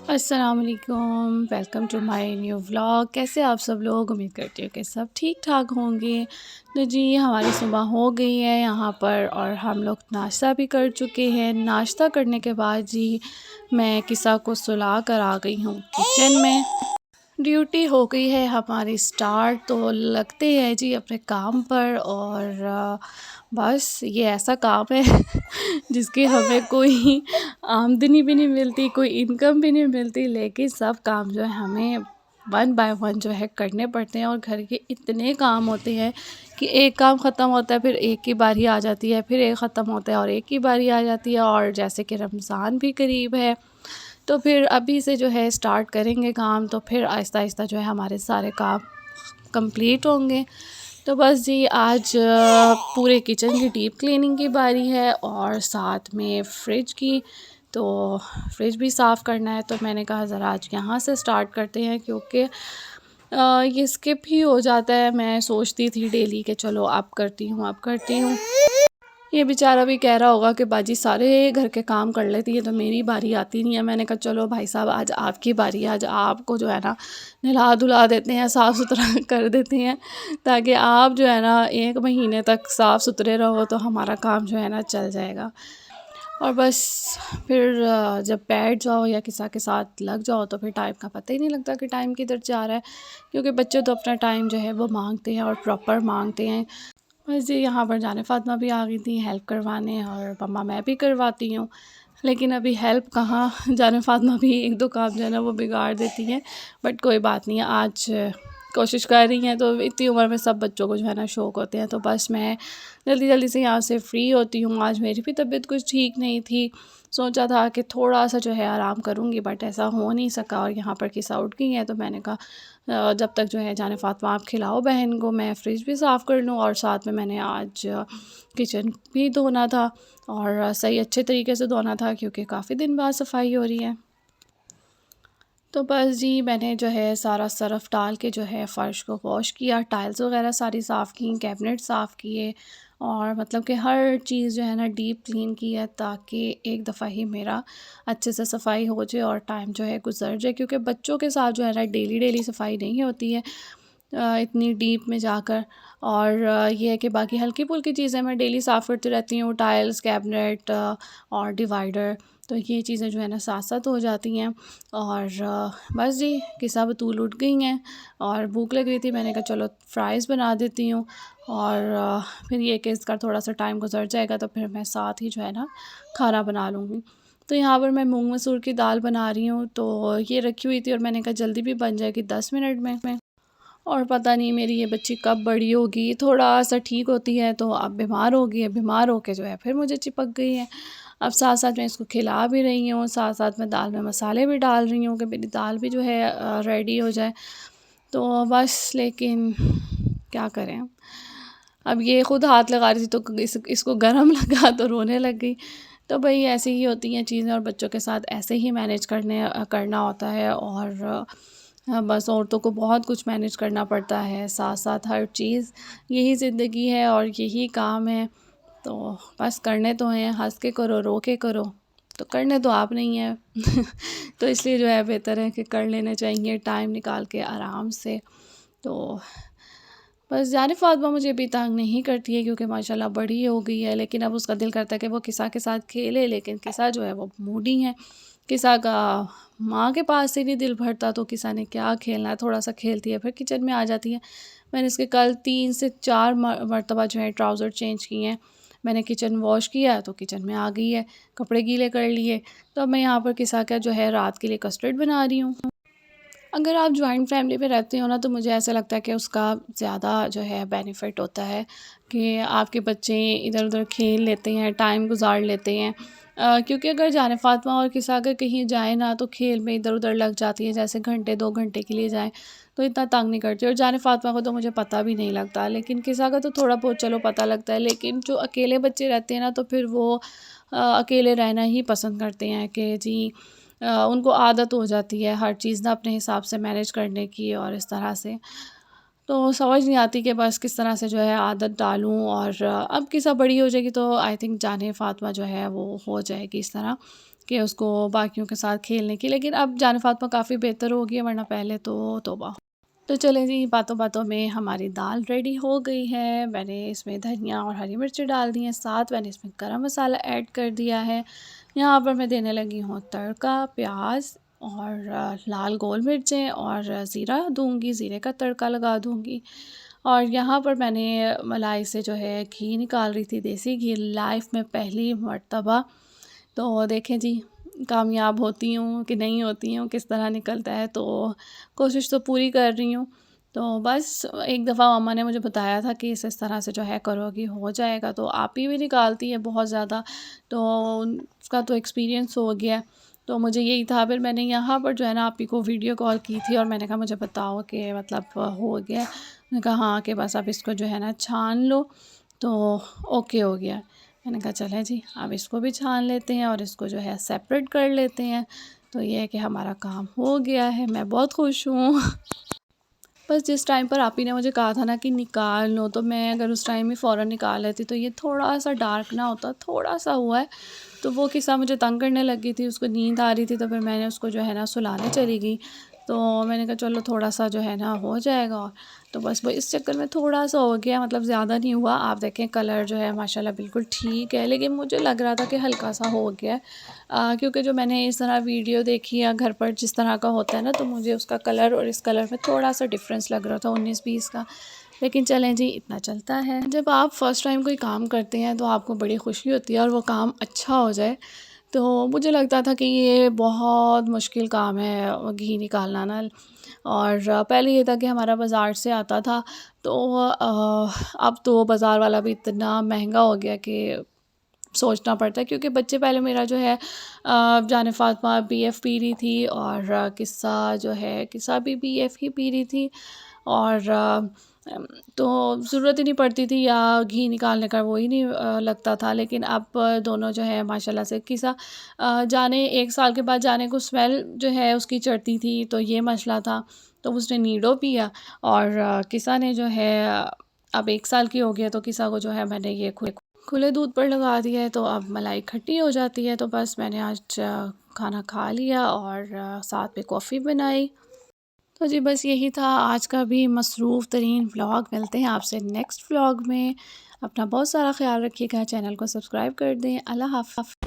अस्सलाम वालेकुम, welcome to my new vlog. कैसे आप सब लोग? उम्मीद करती हूँ कि सब ठीक ठाक होंगे। तो जी हमारी सुबह हो गई है यहाँ पर और हम लोग नाश्ता भी कर चुके हैं। नाश्ता करने के बाद जी मैं किसा को सुला कर आ गई हूँ किचन में। ड्यूटी हो गई है हमारी स्टार्ट, तो लगते हैं जी अपने काम पर। और बस ये ऐसा काम है जिसकी हमें कोई आमदनी भी नहीं मिलती, कोई इनकम भी नहीं मिलती, लेकिन सब काम जो है हमें वन बाय वन जो है करने पड़ते हैं। और घर के इतने काम होते हैं कि एक काम ख़त्म होता है फिर एक की बारी आ जाती है, फिर एक ख़त्म होता है और एक की बारी आ जाती है। और जैसे कि रमज़ान भी करीब है, तो फिर अभी से जो है स्टार्ट करेंगे काम, तो फिर आहिस्ता आहिस्ता जो है हमारे सारे काम कंप्लीट होंगे। तो बस जी आज पूरे किचन की डीप क्लीनिंग की बारी है और साथ में फ्रिज की। तो फ्रिज भी साफ़ करना है, तो मैंने कहा ज़रा आज यहाँ से स्टार्ट करते हैं, क्योंकि ये स्किप ही हो जाता है। मैं सोचती थी डेली कि चलो अब करती हूँ, अब करती हूँ। ये बेचारा भी कह रहा होगा कि बाजी सारे घर के काम कर लेती है तो मेरी बारी आती नहीं है। मैंने कहा चलो भाई साहब आज आपकी बारी है, आज आपको जो है ना नहला धुला देते हैं, साफ़ सुथरा कर देते हैं, ताकि आप जो है ना 1 महीने तक साफ़ सुथरे रहो तो हमारा काम जो है ना चल जाएगा। और बस फिर जब बैठ जाओ या किसी के साथ लग जाओ तो फिर टाइम का पता ही नहीं लगता कि टाइम किधर जा रहा है, क्योंकि बच्चे तो अपना टाइम जो है वो मांगते हैं और प्रॉपर मांगते हैं। बस जी यहाँ पर जाने फ़ातिमा भी आ गई थी हेल्प करवाने, और मम्मा मैं भी करवाती हूँ। लेकिन अभी हेल्प कहाँ, जाने फ़ातिमा भी 1-2 काम जो है ना वो बिगाड़ देती हैं। बट कोई बात नहीं है, आज कोशिश कर रही हैं, तो इतनी उम्र में सब बच्चों को जो है ना शौक़ होते हैं। तो बस मैं जल्दी जल्दी से यहाँ से फ्री होती हूँ। आज मेरी भी तबीयत कुछ ठीक नहीं थी, सोचा था कि थोड़ा-सा जो है आराम करूँगी, बट ऐसा हो नहीं सका। और यहाँ पर किसा उठ गई हैं, तो मैंने कहा जब तक जो है जाने फ़ातिमा आप खिलाओ बहन को, मैं फ्रिज भी साफ़ कर लूँ। और साथ में मैंने आज किचन भी धोना था, और सही अच्छे तरीके से धोना था, क्योंकि काफ़ी दिन बाद सफाई हो रही है। तो बस जी मैंने जो है सारा सरफ़ डाल के जो है फ़र्श को वॉश किया, टाइल्स वगैरह सारी साफ़ की, कैबिनेट साफ़ किए, और मतलब कि हर चीज़ जो है ना डीप क्लीन की है, ताकि एक दफ़ा ही मेरा अच्छे से सफाई हो जाए और टाइम जो है गुज़र जाए। क्योंकि बच्चों के साथ जो है ना डेली डेली सफाई नहीं होती है इतनी डीप में जाकर। और ये है कि बाकी हल्की-फुल्की चीज़ें मैं डेली साफ़ करती रहती हूँ, टाइल्स, कैबिनेट और डिवाइडर। तो ये चीज़ें जो है ना साथ-साथ हो जाती हैं। और बस जी किस्सा बतूल उठ गई हैं और भूख लग रही थी, मैंने कहा चलो फ्राइज़ बना देती हूँ। और फिर ये कि इसका थोड़ा-सा टाइम गुज़र जाएगा तो फिर मैं साथ ही जो है ना खाना बना लूँगी। तो यहाँ पर मैं मूँग मसूर की दाल बना रही हूँ, तो ये रखी हुई थी और मैंने कहा जल्दी भी बन जाएगी 10 मिनट में। और पता नहीं मेरी ये बच्ची कब बड़ी होगी, थोड़ा-सा ठीक होती है तो अब बीमार हो गई है, बीमार होके जो है फिर मुझे चिपक गई है। अब साथ-साथ मैं इसको खिला भी रही हूँ, साथ-साथ मैं दाल में मसाले भी डाल रही हूँ कि मेरी दाल भी जो है रेडी हो जाए। तो बस लेकिन क्या करें, अब ये खुद हाथ लगा रही थी तो इसको गरम लगा तो रोने लग गई। तो भई ऐसी ही होती हैं चीज़ें, और बच्चों के साथ ऐसे ही मैनेज करना होता है। और बस औरतों को बहुत कुछ मैनेज करना पड़ता है, साथ-साथ हर चीज़, यही ज़िंदगी है और यही काम है। तो बस करने तो हैं, हँस के करो, रो के करो, तो करने तो आप नहीं हैं। तो इसलिए जो है बेहतर है कि कर लेने चाहिए टाइम निकाल के आराम से। तो बस जाने फ़ातिमा मुझे अभी तंग नहीं करती है, क्योंकि माशाल्लाह बड़ी हो गई है, लेकिन अब उसका दिल करता है कि वो किसा के साथ खेले, लेकिन किसा जो है वो मूडी है। किसा का माँ के पास से नहीं दिल भरता, तो किसा ने क्या खेलना है, थोड़ा-सा खेलती है फिर किचन में आ जाती है। मैंने इसके कल 3 से 4 मर्तबा जो है ट्राउज़र चेंज किए हैं। मैंने किचन वॉश किया तो किचन में आ गई है, कपड़े गीले कर लिए। तो अब मैं यहाँ पर किसा का जो है रात के लिए कस्टर्ड बना रही हूँ। अगर आप जॉइंट फैमिली में रहते हो ना, तो मुझे ऐसा लगता है कि उसका ज़्यादा जो है बेनिफिट होता है कि आपके बच्चे इधर-उधर खेल लेते हैं, टाइम गुज़ार लेते हैं। क्योंकि अगर जाने फ़ातिमा और किसा अगर कहीं जाए ना, तो खेल में इधर-उधर लग जाती है, जैसे घंटे 2 घंटे के लिए जाएँ, तो इतना तंग नहीं करती। और जाने फ़ातिमा को तो मुझे पता भी नहीं लगता, लेकिन किसा का तो थोड़ा बहुत चलो पता लगता है। लेकिन जो अकेले बच्चे रहते हैं ना, तो फिर वो अकेले रहना ही पसंद करते हैं कि जी उनको आदत हो जाती है हर चीज़ ना अपने हिसाब से मैनेज करने की, और इस तरह से तो समझ नहीं आती कि बस किस तरह से जो है आदत डालूँ। और अब किसा बड़ी हो जाएगी तो आई थिंक जाने फ़ातिमा जो है वो हो जाएगी इस तरह कि उसको बाकियों के साथ खेलने की। लेकिन अब जान फ़ातिमा काफ़ी बेहतर हो गई है, वरना पहले तो तौबा। तो चलें जी, बातों बातों में हमारी दाल रेडी हो गई है। मैंने इसमें धनिया और हरी मिर्ची डाल दी हैं, साथ मैंने इसमें गरम मसाला ऐड कर दिया है। यहाँ पर मैं देने लगी हूँ तड़का, प्याज और लाल गोल मिर्चें और ज़ीरा दूँगी, ज़ीरे का तड़का लगा दूँगी। और यहाँ पर मैंने मलाई से जो है घी निकाल रही थी, देसी घी, लाइफ़ में पहली मर्तबा। तो देखें जी, कामयाब होती हूँ कि नहीं होती हूँ, किस तरह निकलता है, तो कोशिश तो पूरी कर रही हूँ। तो बस एक दफ़ा मम्मा ने मुझे बताया था कि इस तरह से जो है करोगी हो जाएगा, तो आप ही भी निकालती है बहुत ज़्यादा, तो उसका तो एक्सपीरियंस हो गया है। तो मुझे यही था, फिर मैंने यहाँ पर जो है ना आप ही को वीडियो कॉल की थी और मैंने कहा मुझे बताओ कि मतलब हो गया है? उन्होंने कहा हाँ, कि बस अब इसको जो है ना छान लो, तो ओके हो गया। मैंने कहा चलें जी, अब इसको भी छान लेते हैं और इसको जो है सेपरेट कर लेते हैं। तो ये है कि हमारा काम हो गया है, मैं बहुत खुश हूँ। बस जिस टाइम पर आप ही ने मुझे कहा था ना कि निकाल लो, तो मैं अगर उस टाइम ही फ़ौरन निकाल लेती तो ये थोड़ा-सा डार्क ना होता, थोड़ा-सा हुआ है। तो वो किस्सा मुझे तंग करने लगी थी, उसको नींद आ रही थी, तो फिर मैंने उसको जो है ना सुलाने चली गई। तो मैंने कहा चलो थोड़ा-सा जो है ना हो जाएगा, और तो बस वो इस चक्कर में थोड़ा-सा हो गया, मतलब ज़्यादा नहीं हुआ। आप देखें कलर जो है माशाल्लाह बिल्कुल ठीक है, लेकिन मुझे लग रहा था कि हल्का-सा हो गया है। क्योंकि जो मैंने इस तरह वीडियो देखी या घर पर जिस तरह का होता है ना, तो मुझे उसका कलर और इस कलर में थोड़ा-सा डिफ़रेंस लग रहा था 19-20 का। लेकिन चलें जी, इतना चलता है। जब आप फ़र्स्ट टाइम कोई काम करते हैं तो आपको बड़ी खुशी होती है और वो काम अच्छा हो जाए। तो मुझे लगता था कि ये बहुत मुश्किल काम है घी निकालना ना, और पहले ये था कि हमारा बाज़ार से आता था, तो अब तो बाज़ार वाला भी इतना महंगा हो गया कि सोचना पड़ता है, क्योंकि बच्चे पहले मेरा जो है जाने फ़ातिमा बीएफ पी रही थी, और किस्सा जो है किस्सा भी बीएफ ही पी रही थी, और तो ज़रूरत ही नहीं पड़ती थी या घी निकालने का वो ही नहीं लगता था। लेकिन अब दोनों जो है माशाल्लाह से किस्सा जाने 1 साल के बाद जाने को स्मेल जो है उसकी चढ़ती थी, तो ये मसला था। तो उसने नीडो पिया, और किस्सा ने जो है अब 1 साल की हो गई है, तो किस्सा को जो है मैंने ये खुले दूध पर लगा दिया है, तो अब मलाई खट्टी हो जाती है। तो बस मैंने आज खाना खा लिया और साथ में कॉफ़ी बनाई। तो जी बस यही था आज का भी मसरूफ़ तरीन व्लॉग। मिलते हैं आपसे नेक्स्ट व्लॉग में। अपना बहुत सारा ख़्याल रखिएगा, चैनल को सब्सक्राइब कर दें। अल्लाह हाफ़िज़।